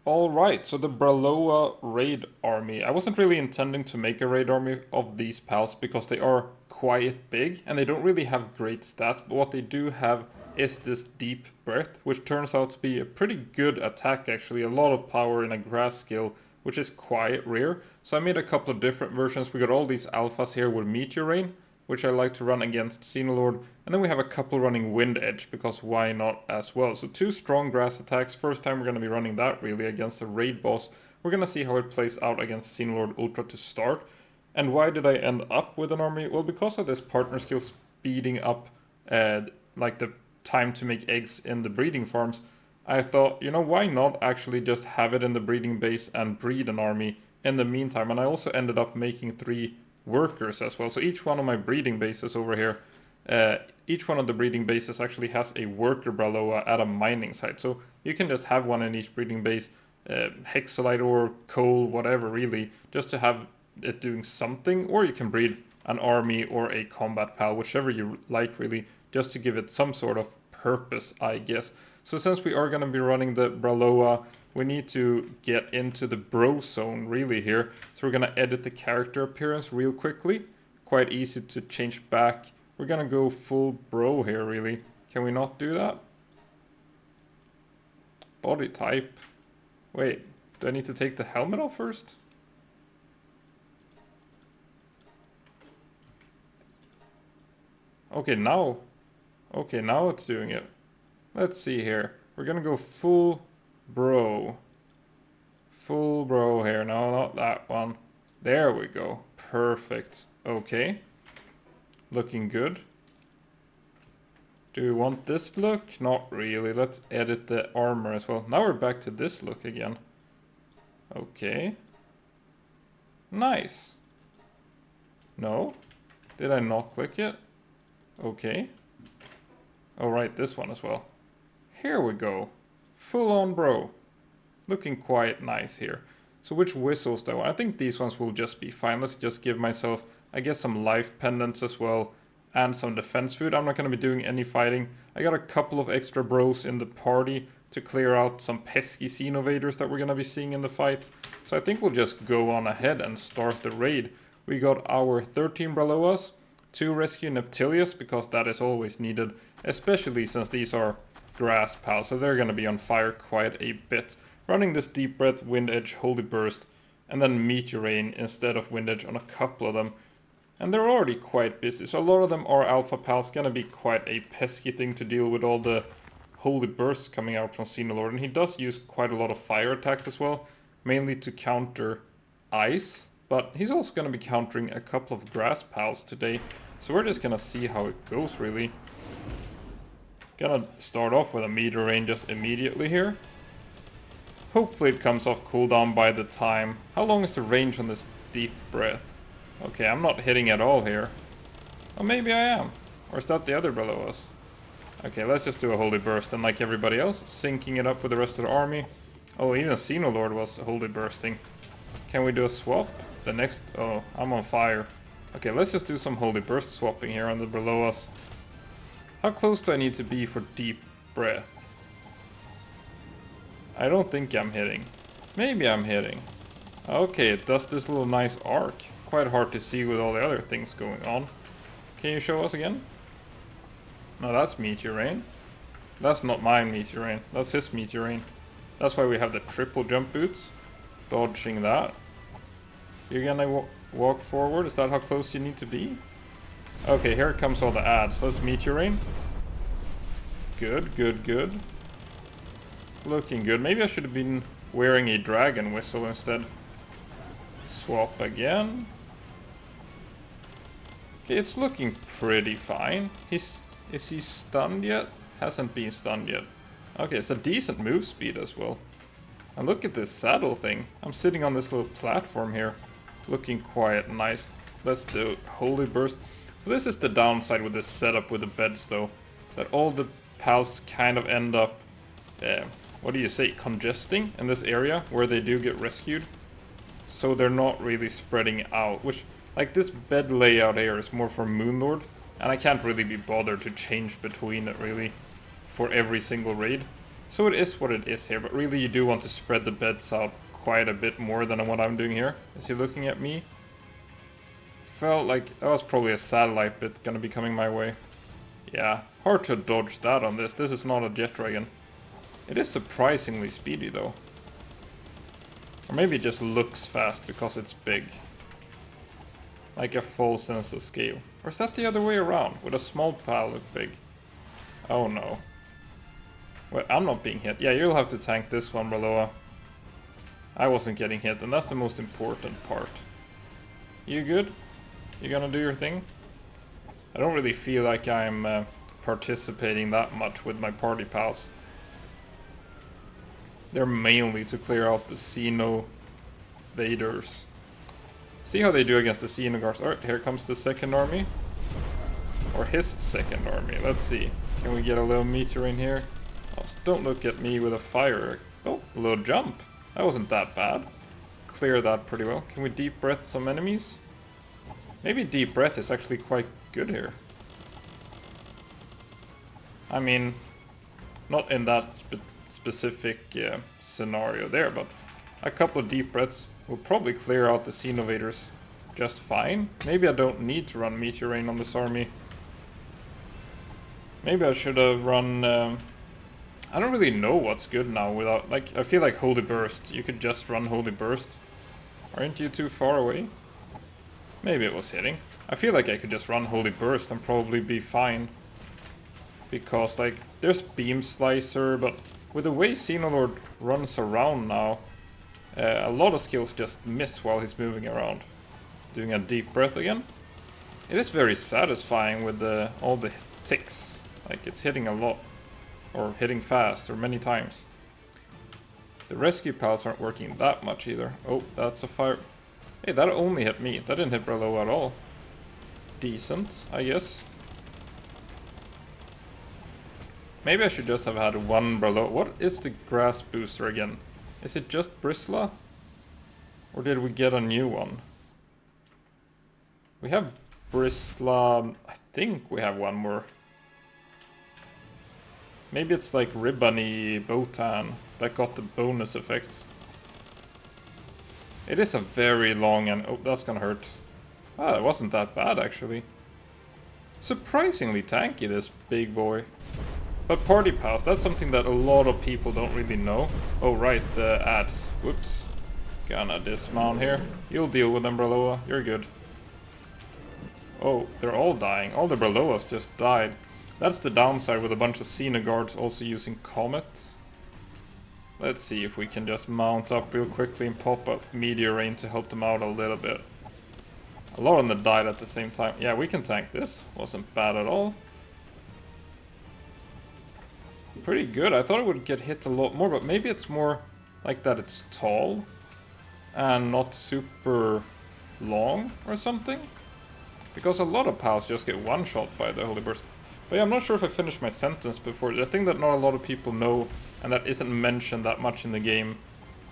Alright, so the Braloha raid army. I wasn't really intending to make a raid army of these pals because they are quite big and they don't really have great stats, but what they do have is this deep breath, which turns out to be a pretty good attack actually, a lot of power in a grass skill, which is quite rare. So I made a couple of different versions. We got all these alphas here with Meteor Rain, which I like to run against Xenolord. And then we have a couple running Wind Edge, because why not as well. So two strong grass attacks. First time we're going to be running that really against a raid boss. We're going to see how it plays out against Xenolord Ultra to start. And why did I end up with an army? Well, because of this partner skill speeding up like the time to make eggs in the breeding farms, I thought, you know, why not actually just have it in the breeding base and breed an army in the meantime. And I also ended up making 3 workers as well. So each one of my breeding bases over here, each one of the breeding bases actually has a worker Braloha at a mining site. So you can just have one in each breeding base, hexolite or coal, whatever really, just to have it doing something. Or you can breed an army or a combat pal, whichever you like really, just to give it some sort of purpose, I guess. So since we are going to be running the Braloha, we need to get into the bro zone really here. So we're going to edit the character appearance real quickly. Quite easy to change back. We're going to go full bro here really. Can we not do that? Body type. Wait, do I need to take the helmet off first? Okay, now it's doing it. Let's see here. We're gonna go full bro. Full bro here. No, not that one. There we go. Perfect. Okay. Looking good. Do we want this look? Not really. Let's edit the armor as well. Now we're back to this look again. Okay. Nice. No? Did I not click it? Okay. Alright, this one as well. Here we go. Full on bro. Looking quite nice here. So which whistles though? I think these ones will just be fine. Let's just give myself, I guess, some life pendants as well. And some defense food. I'm not going to be doing any fighting. I got a couple of extra bros in the party to clear out some pesky Xenovaders that we're going to be seeing in the fight. So I think we'll just go on ahead and start the raid. We got our 13 Bralohas to rescue Neptilius, because that is always needed. Especially since these are grass pals, so they're going to be on fire quite a bit. Running this Deep Breath, Wind Edge, Holy Burst, and then Meteor Rain instead of Wind Edge on a couple of them. And they're already quite busy, so a lot of them are alpha pals, gonna be quite a pesky thing to deal with all the holy bursts coming out from Xenolord. And he does use quite a lot of fire attacks as well, mainly to counter ice. But he's also gonna be countering a couple of grass pals today, so we're just gonna see how it goes really. Gonna start off with a Meteor Rain just immediately here. Hopefully it comes off cooldown by the time. How long is the range on this Deep Breath? Okay, I'm not hitting at all here. Or maybe I am. Or is that the other Bralohas? Okay, let's just do a Holy Burst, and like everybody else, syncing it up with the rest of the army. Oh, even Xenolord was Holy Bursting. Can we do a swap? The next... Oh, I'm on fire. Okay, let's just do some Holy Burst swapping here on the Bralohas. How close do I need to be for Deep Breath? I don't think I'm hitting. Maybe I'm hitting. Okay, it does this little nice arc. Quite hard to see with all the other things going on. Can you show us again? No, that's Meteor Rain. That's not my Meteor Rain. That's his Meteor Rain. That's why we have the triple jump boots. Dodging that. You're gonna walk forward? Is that how close you need to be? Okay, here comes all the ads. Let's Meteor Rain. Good, good, good. Looking good. Maybe I should have been wearing a dragon whistle instead. Swap again. Okay, it's looking pretty fine. Is he stunned yet? Hasn't been stunned yet. Okay, it's a decent move speed as well. And look at this saddle thing. I'm sitting on this little platform here. Looking quite nice. Let's do Holy Burst. So this is the downside with this setup with the beds though. That all the pals kind of end up, what do you say, congesting in this area where they do get rescued. So they're not really spreading out, which, like, this bed layout here is more for Moonlord, and I can't really be bothered to change between it really for every single raid. So it is what it is here, but really you do want to spread the bets out quite a bit more than what I'm doing here. Is he looking at me? Felt like that was probably a satellite bit gonna be coming my way. Yeah, hard to dodge that on this. This is not a jet dragon. It is surprisingly speedy though. Or maybe it just looks fast because it's big. Like a full sense of scale. Or is that the other way around? Would a small pal look big? Oh no. Well, I'm not being hit. Yeah, you'll have to tank this one, Braloha. I wasn't getting hit, and that's the most important part. You good? You gonna do your thing? I don't really feel like I'm participating that much with my party pals. They're mainly to clear out the Xeno Vaders. See how they do against the Xenogars. Alright, here comes the second army. Or his second army. Let's see. Can we get a little meteor in here? Oh, don't look at me with a fire. Oh, a little jump. That wasn't that bad. Clear that pretty well. Can we deep breath some enemies? Maybe deep breath is actually quite good here. I mean, not in that specific scenario there, but a couple of deep breaths will probably clear out the Xenovators just fine. Maybe I don't need to run Meteor Rain on this army. Maybe I should have run... I don't really know what's good now without... Like, I feel like Holy Burst. You could just run Holy Burst. Aren't you too far away? Maybe it was hitting. I feel like I could just run Holy Burst and probably be fine. Because, like, there's Beam Slicer, but with the way Xenolord runs around now, a lot of skills just miss while he's moving around. Doing a deep breath again. It is very satisfying with all the ticks. Like, it's hitting a lot. Or hitting fast, or many times. The rescue pals aren't working that much either. Oh, that's a fire... Hey, that only hit me. That didn't hit Braloha at all. Decent, I guess. Maybe I should just have had one Braloha. What is the grass booster again? Is it just Bristla? Or did we get a new one? We have Bristla... I think we have one more. Maybe it's like Ribbony Botan that got the bonus effect. It is a very long and... Oh, that's gonna hurt. Ah, it wasn't that bad actually. Surprisingly tanky, this big boy. But party pass, that's something that a lot of people don't really know. Oh right, the ads. Whoops. Gonna dismount here. You'll deal with them, Braloha. You're good. Oh, they're all dying. All the Bralohas just died. That's the downside with a bunch of Xenoguards also using Comet. Let's see if we can just mount up real quickly and pop up Meteor Rain to help them out a little bit. A lot of them died at the same time. Yeah, we can tank this. Wasn't bad at all. Pretty good. I thought it would get hit a lot more, but maybe it's more like that it's tall and not super long or something. Because a lot of pals just get one-shot by the Holy Burst. But yeah, I'm not sure if I finished my sentence before. The thing that not a lot of people know, and that isn't mentioned that much in the game,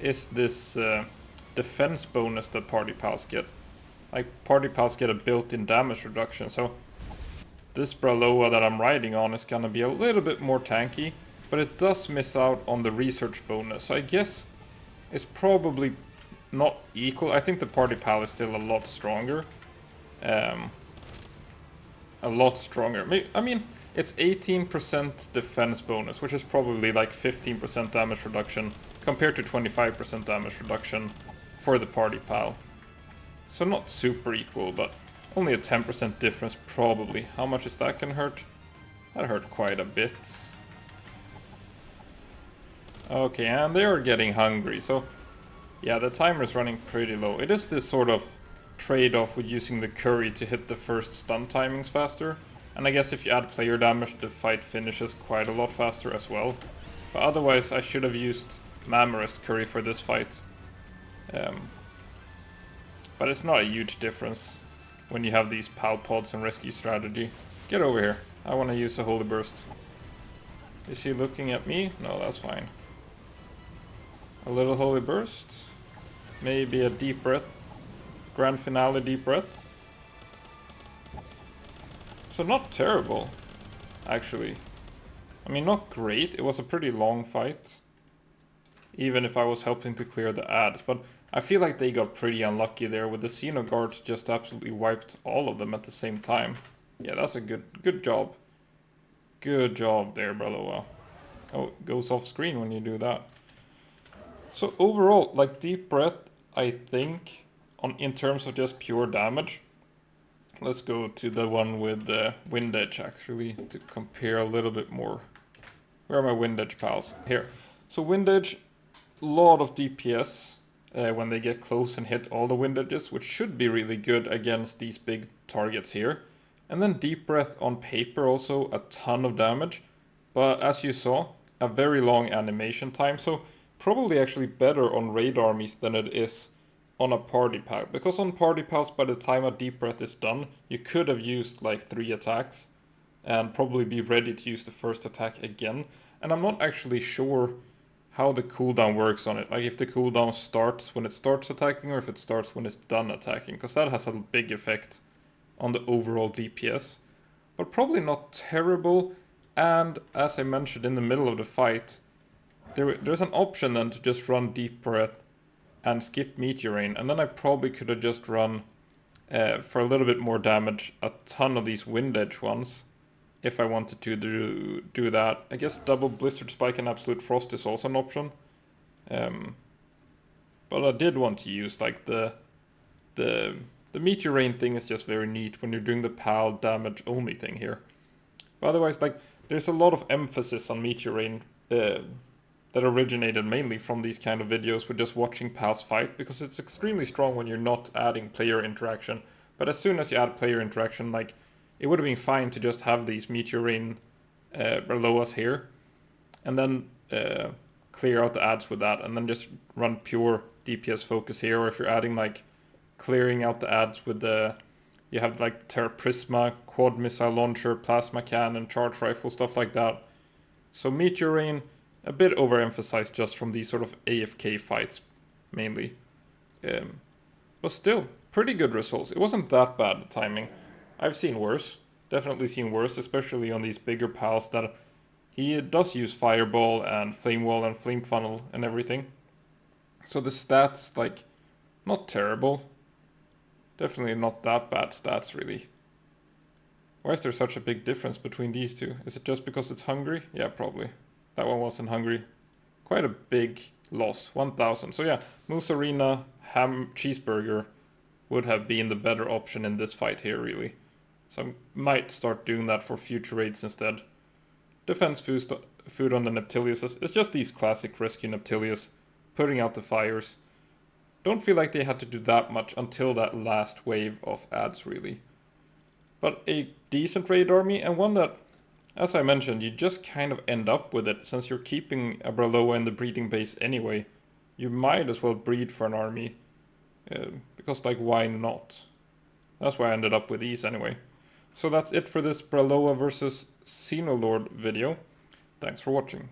is this defense bonus that party pals get. Like, party pals get a built-in damage reduction, so this Braloha that I'm riding on is gonna be a little bit more tanky, but it does miss out on the research bonus. So I guess it's probably not equal. I think the party pal is still a lot stronger. A lot stronger. I mean, it's 18% defense bonus, which is probably like 15% damage reduction compared to 25% damage reduction for the party pal. So not super equal, but only a 10% difference probably. How much is that gonna hurt? That hurt quite a bit. Okay, and they are getting hungry, so yeah, the timer is running pretty low. It is this sort of trade-off with using the curry to hit the first stun timings faster. And I guess if you add player damage, the fight finishes quite a lot faster as well. But otherwise, I should have used Mamorest curry for this fight. But it's not a huge difference when you have these pal pods and rescue strategy. Get over here. I want to use a Holy Burst. Is she looking at me? No, that's fine. A little Holy Burst. Maybe a deep breath. Grand finale deep breath. So not terrible, actually. I mean, not great. It was a pretty long fight. Even if I was helping to clear the ads. But I feel like they got pretty unlucky there with the Xenolords just absolutely wiped all of them at the same time. Yeah, that's a good job. Good job there, Braloha. Oh, it goes off screen when you do that. So overall, like Deep Breath, I think, in terms of just pure damage, let's go to the one with the Wind Edge actually, to compare a little bit more. Where are my Wind Edge pals? Here. So Wind Edge, lot of DPS when they get close and hit all the Wind Edges, which should be really good against these big targets here. And then Deep Breath on paper also, a ton of damage. But as you saw, a very long animation time, so probably actually better on raid armies than it is on a party pal. Because on party pals, by the time a Deep Breath is done, you could have used like 3 attacks and probably be ready to use the first attack again. And I'm not actually sure how the cooldown works on it. Like if the cooldown starts when it starts attacking or if it starts when it's done attacking. Because that has a big effect on the overall DPS. But probably not terrible. And as I mentioned in the middle of the fight, there's an option then to just run Deep Breath and skip Meteor Rain. And then I probably could have just run, for a little bit more damage, a ton of these Wind Edge ones. If I wanted to do that. I guess double Blizzard Spike and Absolute Frost is also an option. But I did want to use like the Meteor Rain thing is just very neat when you're doing the PAL damage only thing here. But otherwise, like, there's a lot of emphasis on Meteor Rain that originated mainly from these kind of videos with just watching pals fight, because it's extremely strong when you're not adding player interaction. But as soon as you add player interaction, like, it would have been fine to just have these Meteor Rain Bralohas here, and then clear out the ads with that, and then just run pure DPS focus here. Or if you're adding like clearing out the ads with the, you have like Terra Prisma, Quad Missile Launcher, Plasma Cannon, Charge Rifle, stuff like that. So Meteor Rain, a bit overemphasized just from these sort of AFK fights, mainly. But still, pretty good results. It wasn't that bad, the timing. I've seen worse. Definitely seen worse, especially on these bigger pals that he does use Fireball and Flame Wall and Flame Funnel and everything. So the stats, like, not terrible. Definitely not that bad stats, really. Why is there such a big difference between these two? Is it just because it's Hungary? Yeah, probably. That one was in Hungary. Quite a big loss, 1,000. So yeah, Moose Arena, Ham Cheeseburger would have been the better option in this fight here, really. So I might start doing that for future raids instead. Defense food on the Neptilius. It's just these classic rescue Neptilius, putting out the fires. Don't feel like they had to do that much until that last wave of ads, really. But a decent raid army, and one that, as I mentioned, you just kind of end up with it. Since you're keeping a Braloha in the breeding base anyway, you might as well breed for an army. Because, like, why not? That's why I ended up with these anyway. So that's it for this Braloha versus Xenolord video. Thanks for watching.